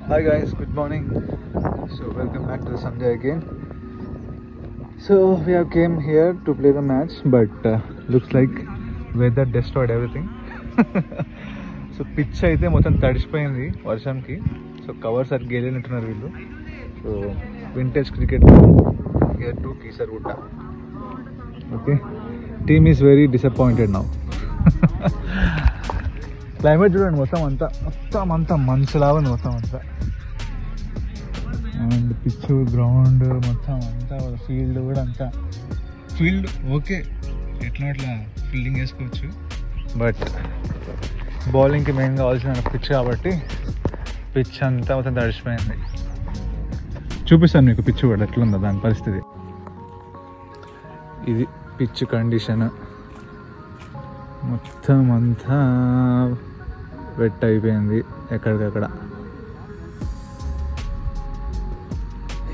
Hi guys, good morning. So welcome back to the Sunday again. So we have came here to play the match, but looks like weather destroyed everything. So pitch అయితే మొత్తం తడిసిపోయింది వర్షంకి. So covers at గేలినట్టున్నారు వీళ్ళు. So vintage cricket here to Kisargutta. Okay, team is very disappointed now. Climate చూడండి మొత్తం అంతా మంచులాగా ఉంది మొత్తం అంతా. And pitch ground మొత్తం అంతా ఫీల్డ్ కూడా అంతా ఫీల్డ్ ఓకే ఎట్లా ఫీల్డింగ్ వేసుకోవచ్చు, బట్ బౌలింగ్కి మెయిన్ కావాల్సిన పిచ్ కాబట్టి పిచ్ అంతా మొత్తం తడిసిపోయింది. చూపిస్తాను మీకు పిచ్ కూడా ఎట్లుందో దాని పరిస్థితి. ఇది పిచ్ కండిషన్, మొత్తం అంతా వెట్ అయిపోయింది ఎక్కడికక్కడ.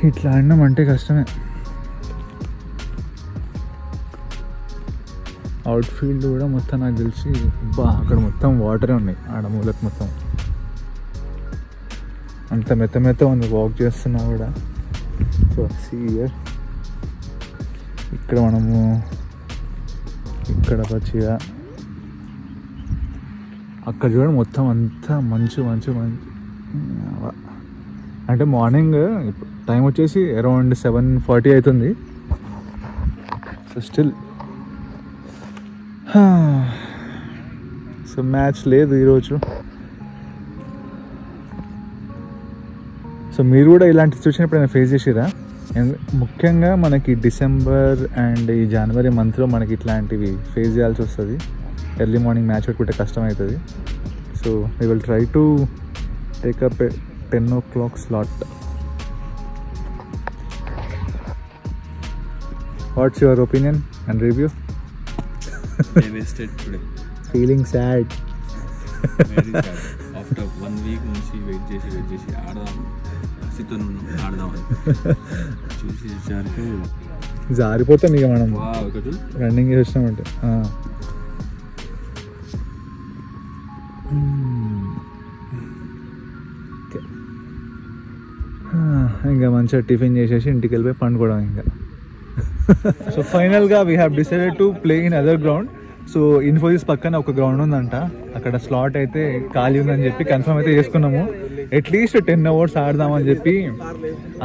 ఇట్లా ఆడినాం అంటే కష్టమే. అవుట్ ఫీల్డ్ కూడా మొత్తం నాకు తెలిసి అక్కడ మొత్తం వాటరే ఉన్నాయి, ఆడ మూలకు మొత్తం అంత మెత్త ఉంది. వాక్ చేస్తున్నా కూడా. సో సీయర్ ఇక్కడ మనము ఇక్కడ పచ్చిగా అక్కడ చూడండి మొత్తం అంతా మంచు. అంటే మార్నింగ్ టైం వచ్చేసి అరౌండ్ 7:40 అవుతుంది. సో స్టిల్ సో మ్యాచ్ లేదు ఈరోజు. సో మీరు కూడా ఇలాంటి సిచ్యువేషన్ ఎప్పుడైనా ఫేస్ చేసిరా? ముఖ్యంగా మనకి డిసెంబర్ అండ్ ఈ జనవరి మంత్లో మనకి ఇట్లాంటివి ఫేస్ చేయాల్సి వస్తుంది. ఎర్లీ మార్నింగ్ మ్యాచ్ పెట్టుకుంటే కష్టం అవుతుంది. So we will try to take up 10 o'clock slot. What's your opinion and review? Wasted today. Feeling sad. Very sad. After 1 week నుంచి వెయిట్ చేసి ఆడదాం చూసేసరికి జారిపోతాం ఇక మనం రన్నింగ్ చేసినామంటే. ఇంకా మంచిగా టిఫిన్ చేసేసి ఇంటికి వెళ్ళిపోయి పండుకోవడం ఇంకా. సో ఫైనల్గా we have decided to play in other ground. So Infosys పక్కన ఒక గ్రౌండ్ ఉందంట, అక్కడ స్లాట్ అయితే ఖాళీ ఉందని చెప్పి కన్ఫర్మ్ అయితే చేసుకున్నాము. అట్లీస్ట్ 10 hours ఆడదామని చెప్పి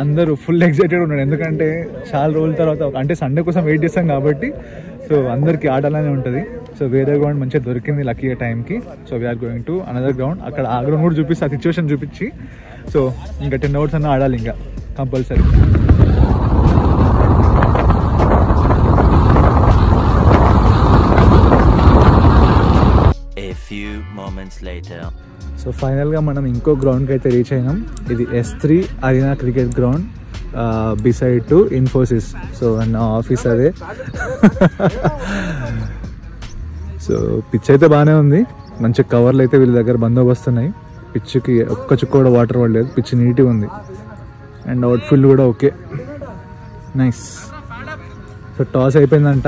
అందరూ ఫుల్ ఎక్సైటెడ్ ఉన్నాడు. ఎందుకంటే చాలా రోజుల తర్వాత అంటే సండే కోసం వెయిట్ చేస్తాం కాబట్టి సో అందరికీ ఆడాలనే ఉంటుంది. సో వేరే గ్రౌండ్ మంచిగా దొరికింది లక్కీ టైంకి. So we're going to another ground. అక్కడ ఆ గ్రౌండ్ కూడా చూపిస్తే ఆ సిచ్యువేషన్ చూపించి సో ఇంకా 10 hours అన్న ఆడాలి ఇంకా కంపల్సరీ. సో ఫైనల్గా మనం ఇంకో గ్రౌండ్కి అయితే రీచ్ అయినాం. ఇది S3 arena cricket ground beside to Infosys. So నా ఆఫీస్ అదే. సో పిచ్ అయితే బాగానే ఉంది, మంచి కవర్లు అయితే వీళ్ళ దగ్గర బందోబస్తున్నాయి. పిచ్కి ఒక్క చుక్క కూడా వాటర్ పడలేదు, పిచ్ నీట్గా ఉంది. అండ్ అవుట్ ఫీల్డ్ కూడా ఓకే, నైస్. సో టాస్ అయిపోయిందంట.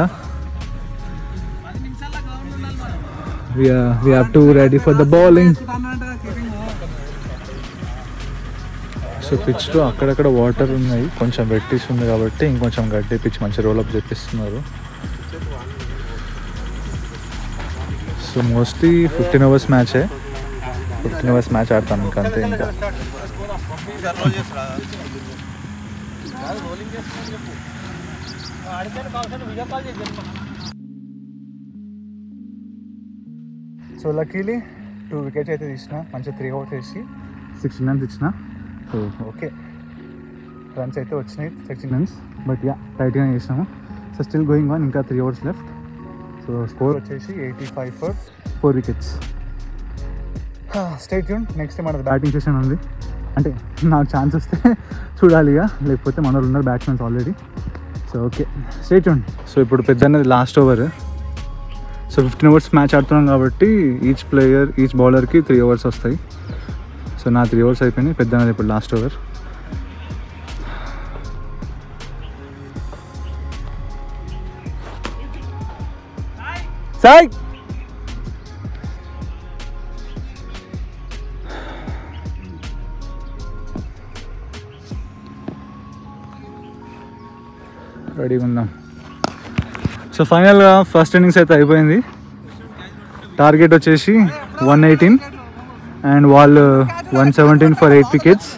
We have to ready for the bowling. సో పిచ్లో అక్కడక్కడ వాటర్ ఉన్నాయి, కొంచెం వెట్టిస్ ఉంది కాబట్టి ఇంకొంచెం గడ్డి పిచ్ మంచి రోలప్ చేపిస్తున్నారు. సో మోస్ట్లీ 15 hours మ్యాచే, 15 hours మ్యాచ్ ఆడతాను ఇంకా అంతే. ఇంకా సో లక్కీలీ 2 wickets అయితే తీసిన, మంచిగా 3 overs వేసి 16 runs ఇచ్చిన. సో ఓకే రన్స్ అయితే వచ్చినాయి 16 runs, బట్ యా టైట్గానే చేసినాము. సో స్టిల్ గోయింగ్ ఆన్, ఇంకా 3 overs లెఫ్ట్. సో స్కోర్ వచ్చేసి 85 for 4 wickets. Stay tune, next మనది బ్యాటింగ్ సెషన్ ఉంది. అంటే నాకు ఛాన్స్ వస్తే చూడాలి ఇక, లేకపోతే మన వాళ్ళు ఉన్నారు batsmens already. So okay stay tune. So ఇప్పుడు పెద్ద అనేది లాస్ట్ ఓవర్. సో 15 hours మ్యాచ్ ఆడుతున్నాం కాబట్టి ఈచ్ బౌలర్కి 3 overs వస్తాయి. సో నా 3 overs అయిపోయినాయి, పెద్ద అనేది ఇప్పుడు లాస్ట్ ఓవర్. సాయ్ రెడీగా ఉందాం. సో ఫైనల్గా ఫస్ట్ ఇన్నింగ్స్ అయితే అయిపోయింది. టార్గెట్ వచ్చేసి 118 అండ్ వాళ్ళు 117 ఫర్ 8 వికెట్స్.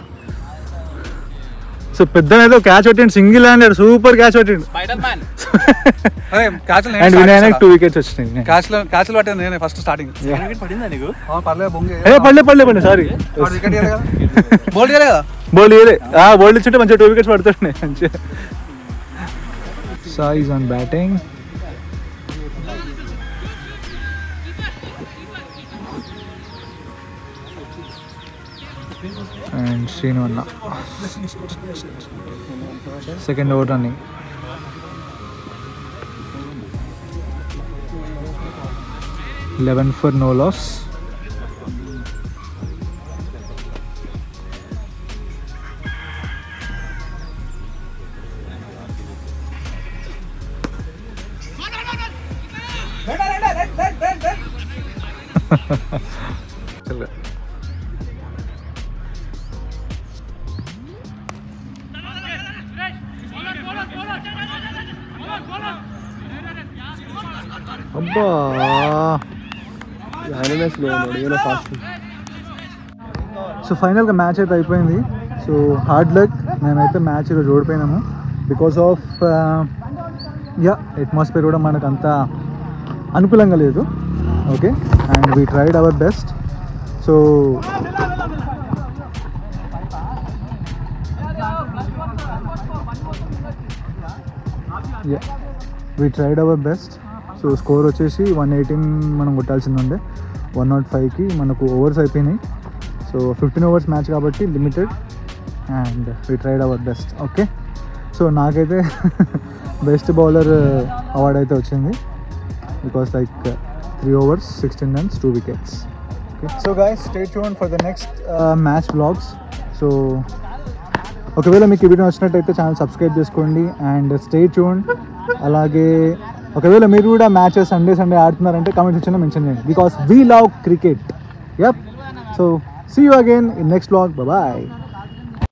సో పెద్ద ఏదో క్యాచ్ పెట్టిండు, సింగిల్ హ్యాండెడ్ సూపర్ క్యాచ్ పెట్టిండు. అండ్ వినాయక్ 2 వికెట్స్ వచ్చినాయి. క్యాచ్లు పట్టింది నేనే ఫస్ట్ స్టార్టింగ్. పడలే సారీ బోల్డ్ చేయలే కదా, బౌల్ ఇవ్వలే. బౌల్ ఇచ్చుంటే మంచిగా 2 వికెట్స్ పడుతున్నాయి మంచిగా. Sai is on batting. And Srinu అన్న second over running. for no loss. అబ్బా సో ఫైనల్గా మ్యాచ్ అయితే అయిపోయింది. సో హార్డ్ లక్, మేమైతే మ్యాచ్ ఈరోజు ఓడిపోయినాము బికాస్ ఆఫ్ అట్మాస్ఫియర్ కూడా మనకు అంత అనుకూలంగా లేదు. Okay, and we tried our best. So we tried our best. So score వచ్చేసి 118 మనం కొట్టాల్సింది ఉండే, 105కి మనకు ఓవర్స్ అయిపోయినాయి. సో 15 ఓవర్స్ మ్యాచ్ కాబట్టి limited and we tried our best. Okay, so నాకైతే బెస్ట్ బౌలర్ అవార్డ్ అయితే వచ్చింది because like 3 overs 16 runs 2 wickets. Okay, so guys stay tuned for the next match vlogs. So ఒకవేళ మీకు ఈ video నచ్చినట్టయితే channel subscribe చేసుకోండి and stay tune. అలాగే ఒకవేళ మీరు కూడా మ్యాచెస్ సండే ఆడుతున్నారంటే కామెంట్ సెక్షన్లో మెన్షన్ చేయండి because we love cricket. Yup, so see you again in next vlog. Bye.